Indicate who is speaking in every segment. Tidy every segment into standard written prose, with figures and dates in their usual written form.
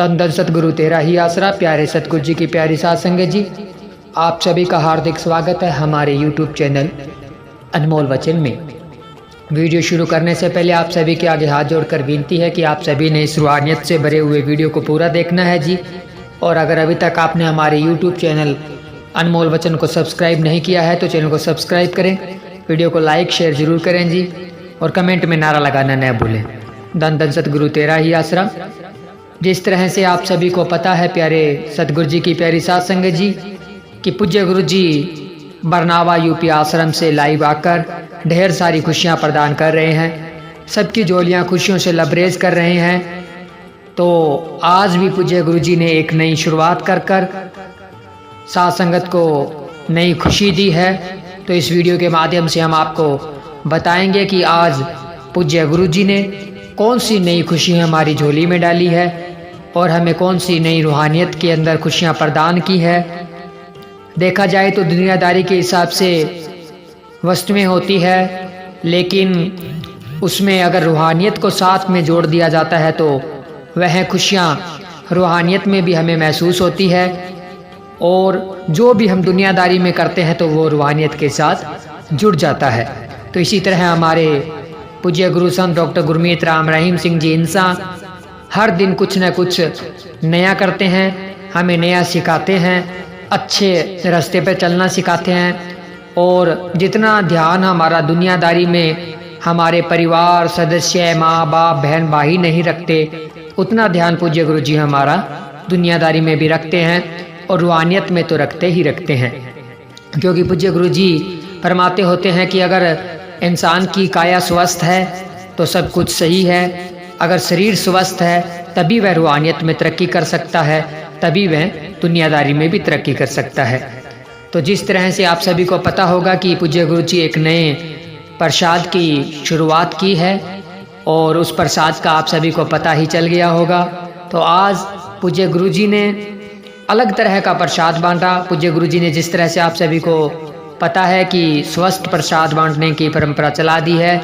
Speaker 1: धन धन सतगुरु तेरा ही आसरा। प्यारे सतगुरु जी की प्यारी साध संगत जी, आप सभी का हार्दिक स्वागत है हमारे YouTube चैनल अनमोल वचन में। वीडियो शुरू करने से पहले आप सभी के आगे हाथ जोड़कर विनती है कि आप सभी ने इस रूहानियत से भरे हुए वीडियो को पूरा देखना है जी। और अगर अभी तक आपने हमारे YouTube चैनल अनमोल वचन को सब्सक्राइब नहीं किया है तो चैनल को सब्सक्राइब करें, वीडियो को लाइक शेयर ज़रूर करें जी, और कमेंट में नारा लगाना न भूलें। धन धन सतगुरु तेरा ही आसरा। जिस तरह से आप सभी को पता है प्यारे सतगुरु जी की प्यारी साध संगत जी कि पूज्य गुरु जी बरनावा यूपी आश्रम से लाइव आकर ढेर सारी खुशियां प्रदान कर रहे हैं, सबकी झोलियां खुशियों से लबरेज कर रहे हैं। तो आज भी पूज्य गुरु जी ने एक नई शुरुआत कर साध संगत को नई खुशी दी है। तो इस वीडियो के माध्यम से हम आपको बताएंगे कि आज पूज्य गुरु जी ने कौन सी नई खुशी हमारी झोली में डाली है और हमें कौन सी नई रूहानियत के अंदर खुशियां प्रदान की है। देखा जाए तो दुनियादारी के हिसाब से वस्तुएं होती है, लेकिन उसमें अगर रूहानियत को साथ में जोड़ दिया जाता है तो वह खुशियां रूहानियत में भी हमें महसूस होती है। और जो भी हम दुनियादारी में करते हैं तो वो रूहानियत के साथ जुड़ जाता है। तो इसी तरह हमारे पूज्य गुरु संत डॉक्टर गुरमीत राम रहीम सिंह जी इंसान हर दिन कुछ न कुछ नया करते हैं, हमें नया सिखाते हैं, अच्छे रास्ते पर चलना सिखाते हैं। और जितना ध्यान हमारा दुनियादारी में हमारे परिवार सदस्य माँ बाप बहन भाई नहीं रखते, उतना ध्यान पूज्य गुरु जी हमारा दुनियादारी में भी रखते हैं और रूहानियत में तो रखते ही रखते हैं। क्योंकि पूज्य गुरु जी फरमाते होते हैं कि अगर इंसान की काया स्वस्थ है तो सब कुछ सही है, अगर शरीर स्वस्थ है तभी वह रूहानियत में तरक्की कर सकता है, तभी वह दुनियादारी में भी तरक्की कर सकता है। तो जिस तरह से आप सभी को पता होगा कि पूज्य गुरु जी एक नए प्रसाद की शुरुआत की है और उस प्रसाद का आप सभी को पता ही चल गया होगा। तो आज पूज्य गुरु जी ने अलग तरह का प्रसाद बांटा। पूज्य गुरु जी ने जिस तरह से आप सभी को पता है कि स्वस्थ प्रसाद बांटने की परंपरा चला दी है,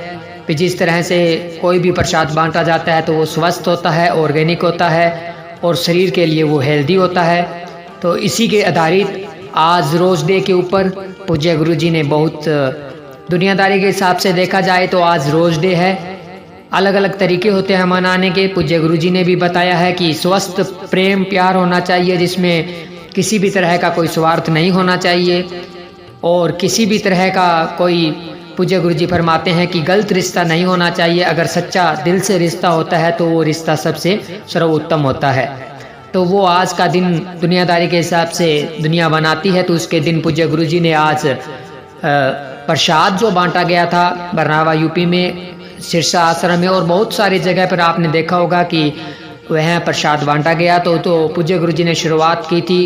Speaker 1: कि जिस तरह से कोई भी प्रसाद बांटा जाता है तो वो स्वस्थ होता है, ऑर्गेनिक होता है और शरीर के लिए वो हेल्दी होता है। तो इसी के आधारित आज रोज़ डे के ऊपर पूज्य गुरु जी ने बहुत दुनियादारी के हिसाब से देखा जाए तो आज रोज़ डे है। अलग अलग तरीके होते हैं मनाने के। पूज्य गुरु जी ने भी बताया है कि स्वस्थ प्रेम प्यार होना चाहिए, जिसमें किसी भी तरह का कोई स्वार्थ नहीं होना चाहिए और किसी भी तरह का कोई, पूज्य गुरु जी फरमाते हैं कि गलत रिश्ता नहीं होना चाहिए। अगर सच्चा दिल से रिश्ता होता है तो वो रिश्ता सबसे सर्वोत्तम होता है। तो वो आज का दिन दुनियादारी के हिसाब से दुनिया बनाती है, तो उसके दिन पूज्य गुरु जी ने आज प्रसाद जो बांटा गया था बरनावा यूपी में सिरसा आश्रम में और बहुत सारी जगह पर आपने देखा होगा कि वह प्रसाद बांटा गया। तो पूज्य गुरु जी ने शुरुआत की थी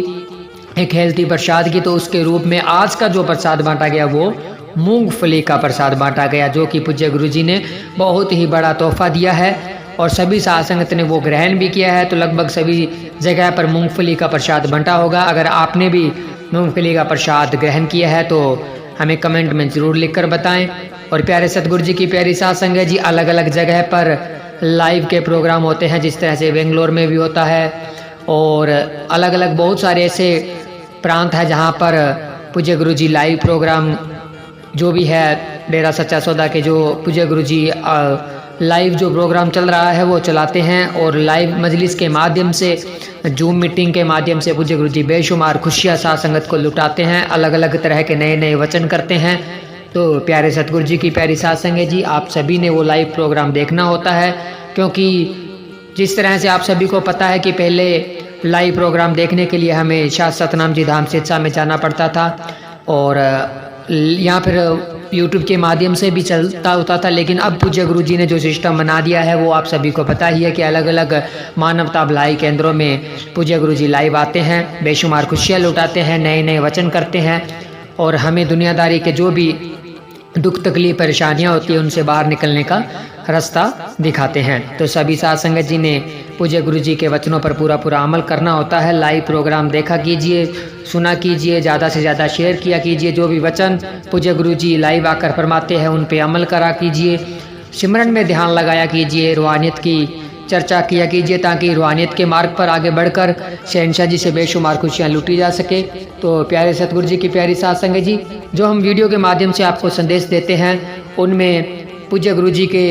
Speaker 1: एक हेल्थी प्रसाद की। तो उसके रूप में आज का जो प्रसाद बांटा गया वो मूंगफली का प्रसाद बांटा गया, जो कि पूज्य गुरु जी ने बहुत ही बड़ा तोहफा दिया है और सभी साध संगत ने वो ग्रहण भी किया है। तो लगभग सभी जगह पर मूंगफली का प्रसाद बंटा होगा। अगर आपने भी मूंगफली का प्रसाद ग्रहण किया है तो हमें कमेंट में ज़रूर लिखकर बताएं। और प्यारे सतगुरु जी की प्यारी साध संगत जी, अलग अलग जगह पर लाइव के प्रोग्राम होते हैं, जिस तरह से बेंगलोर में भी होता है और अलग अलग बहुत सारे ऐसे प्रांत है जहाँ पर पूज्य गुरु जी लाइव प्रोग्राम जो भी है डेरा सच्चा सौदा के जो पूज्य गुरु जी लाइव जो प्रोग्राम चल रहा है वो चलाते हैं। और लाइव मजलिस के माध्यम से जूम मीटिंग के माध्यम से पूज्य गुरु जी बेशुमार खुशियाँ साध संगत को लुटाते हैं, अलग अलग तरह के नए नए वचन करते हैं। तो प्यारे सतगुरु जी की प्यारी साध संगत जी, आप सभी ने वो लाइव प्रोग्राम देखना होता है, क्योंकि जिस तरह से आप सभी को पता है कि पहले लाइव प्रोग्राम देखने के लिए हमें शाह सतनाम जी धाम सिरसा में जाना पड़ता था और यहाँ फिर YouTube के माध्यम से भी चलता होता था। लेकिन अब पूज्य गुरु जी ने जो सिस्टम बना दिया है वो आप सभी को पता ही है कि अलग अलग मानवता भलाई केंद्रों में पूज्य गुरु जी लाइव आते हैं, बेशुमार खुशियाँ लुटाते हैं, नए नए वचन करते हैं और हमें दुनियादारी के जो भी दुख तकलीफ परेशानियाँ होती है उनसे बाहर निकलने का रास्ता दिखाते हैं। तो सभी साध संगत जी ने पूज्य गुरु जी के वचनों पर पूरा अमल करना होता है। लाइव प्रोग्राम देखा कीजिए, सुना कीजिए, ज़्यादा से ज़्यादा शेयर किया कीजिए। जो भी वचन पूज्य गुरु जी लाइव आकर फरमाते हैं उन पे अमल करा कीजिए, सिमरन में ध्यान लगाया कीजिए, रूहानियत की चर्चा किया कीजिए ताकि रूहानियत के मार्ग पर आगे बढ़कर शहनशाह जी से बेशुमार खुशियाँ लूटी जा सके। तो प्यारे सतगुरु जी की प्यारी साध संगत जी, जो हम वीडियो के माध्यम से आपको संदेश देते हैं उनमें पूज्य गुरु जी के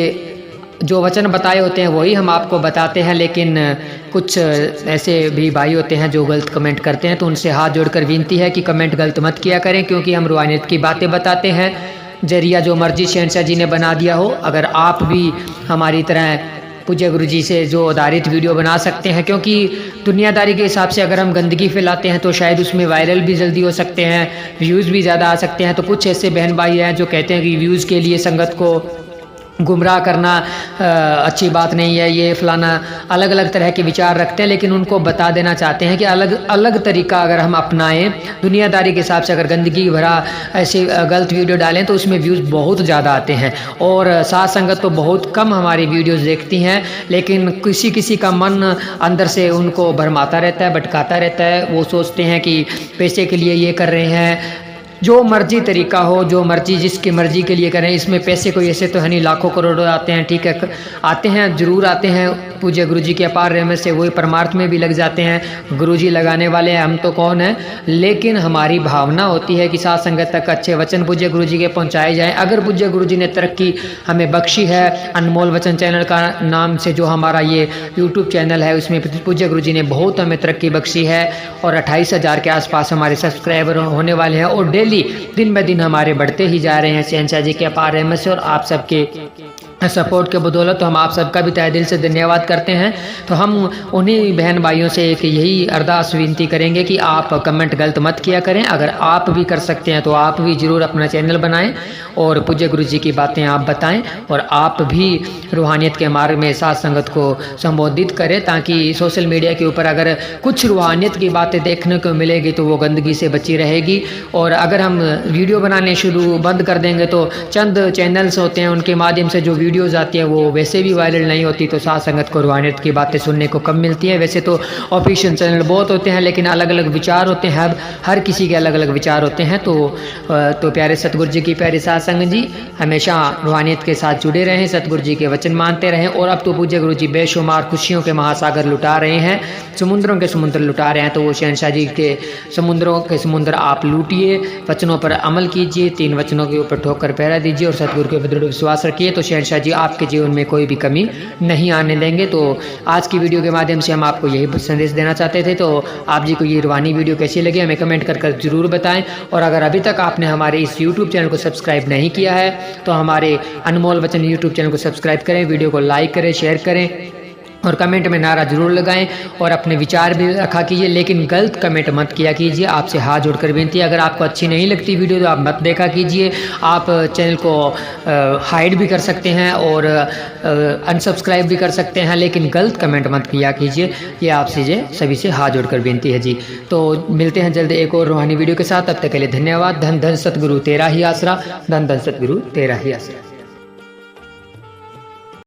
Speaker 1: जो वचन बताए होते हैं वही हम आपको बताते हैं, लेकिन कुछ ऐसे भी भाई होते हैं जो गलत कमेंट करते हैं। तो उनसे हाथ जोड़कर विनती है कि कमेंट गलत मत किया करें, क्योंकि हम रूहानियत की बातें बताते हैं। जरिया जो मर्जी शहनशाह जी ने बना दिया हो, अगर आप भी हमारी तरह पूज्य गुरु जी से जो आधारित वीडियो बना सकते हैं, क्योंकि दुनियादारी के हिसाब से अगर हम गंदगी फैलाते हैं तो शायद उसमें वायरल भी जल्दी हो सकते हैं, व्यूज़ भी ज़्यादा आ सकते हैं। तो कुछ ऐसे बहन भाई हैं जो कहते हैं कि व्यूज़ के लिए संगत को गुमराह करना अच्छी बात नहीं है, ये फलाना अलग अलग तरह के विचार रखते हैं। लेकिन उनको बता देना चाहते हैं कि अलग अलग तरीका अगर हम अपनाएं, दुनियादारी के हिसाब से अगर गंदगी भरा ऐसे गलत वीडियो डालें तो उसमें व्यूज़ बहुत ज़्यादा आते हैं और साथ संगत तो बहुत कम हमारी वीडियोज़ देखती हैं। लेकिन किसी किसी का मन अंदर से उनको भरमाता रहता है, भटकाता रहता है। वो सोचते हैं कि पैसे के लिए ये कर रहे हैं, जो मर्जी तरीका हो, जो मर्जी जिसकी मर्जी के लिए करें, इसमें पैसे कोई ऐसे तो है नहीं, लाखों करोड़ों आते हैं। ठीक है, आते हैं, ज़रूर आते हैं। पूज्य गुरु जी के अपार रहमत से वही परमार्थ में भी लग जाते हैं। गुरु जी लगाने वाले हैं, हम तो कौन हैं। लेकिन हमारी भावना होती है कि साथ संगत तक अच्छे वचन पूज्य गुरु जी के पहुँचाए जाएँ। अगर पूज्य गुरु जी ने तरक्की हमें बख्शी है, अनमोल वचन चैनल का नाम से जो हमारा ये यूट्यूब चैनल है, उसमें पूज्य गुरु जी ने बहुत हमें तरक्की बख्शी है और 28,000 के आसपास हमारे सब्सक्राइबर होने वाले हैं और डेली दिन ब दिन हमारे बढ़ते ही जा रहे हैं शहनशाह जी के अपार रहमत से। और आप सबके सपोर्ट के बदौलत तो हम आप सबका भी तहे दिल से धन्यवाद करते हैं। तो हम उन्हीं बहन भाइयों से एक यही अरदास विनती करेंगे कि आप कमेंट गलत मत किया करें। अगर आप भी कर सकते हैं तो आप भी ज़रूर अपना चैनल बनाएं और पूज्य गुरु जी की बातें आप बताएं और आप भी रूहानियत के मार्ग में साथ संगत को संबोधित करें, ताकि सोशल मीडिया के ऊपर अगर कुछ रूहानियत की बातें देखने को मिलेगी तो वो गंदगी से बची रहेगी। और अगर हम वीडियो बनाने शुरू बंद कर देंगे तो चंद चैनल्स होते हैं उनके माध्यम से जो वीडियोज़ आती है वो वैसे भी वायरल नहीं होती, तो साथ संगत को रूहानियत की बातें सुनने को कम मिलती है। वैसे तो ऑफिशियल चैनल बहुत होते हैं, लेकिन अलग अलग विचार होते हैं, हर किसी के अलग अलग विचार होते हैं। तो प्यारे सतगुरु जी की प्यारी साथ संगत जी, हमेशा रूहानियत के साथ जुड़े रहें, सतगुरु जी के वचन मानते रहें। और अब तो पूज्य गुरु जी बेशुमार खुशियों के महासागर लुटा रहे हैं, समुद्रों के समुद्र लुटा रहे हैं। तो वो शहनशाह जी के समुद्रों के समुद्र आप लूटिए, वचनों पर अमल कीजिए, 3 वचनों के ऊपर ठोकर पहरा दीजिए और सतगुरु के दृढ़ विश्वास रखिए। तो शहनशाह जी आपके जीवन में कोई भी कमी नहीं आने देंगे। तो आज की वीडियो के माध्यम से हम आपको यही संदेश देना चाहते थे। तो आप जी को ये रूहानी वीडियो कैसी लगी हमें कमेंट कर जरूर बताएं। और अगर अभी तक आपने हमारे इस यूट्यूब चैनल को सब्सक्राइब नहीं किया है तो हमारे अनमोल वचन यूट्यूब चैनल को सब्सक्राइब करें, वीडियो को लाइक करें, शेयर करें और कमेंट में नारा जरूर लगाएं और अपने विचार भी रखा कीजिए, लेकिन गलत कमेंट मत किया कीजिए। आपसे हाथ जोड़कर विनती है, अगर आपको अच्छी नहीं लगती वीडियो तो आप मत देखा कीजिए। आप चैनल को हाइड भी कर सकते हैं और अनसब्सक्राइब भी कर सकते हैं, लेकिन गलत कमेंट मत किया कीजिए। ये आपसे सभी से हाथ जोड़कर विनती है जी। तो मिलते हैं जल्द एक और रूहानी वीडियो के साथ, तब तक के लिए धन्यवाद। धन धन सतगुरु तेरा ही आसरा, धन धन सतगुरु तेरा ही आसरा।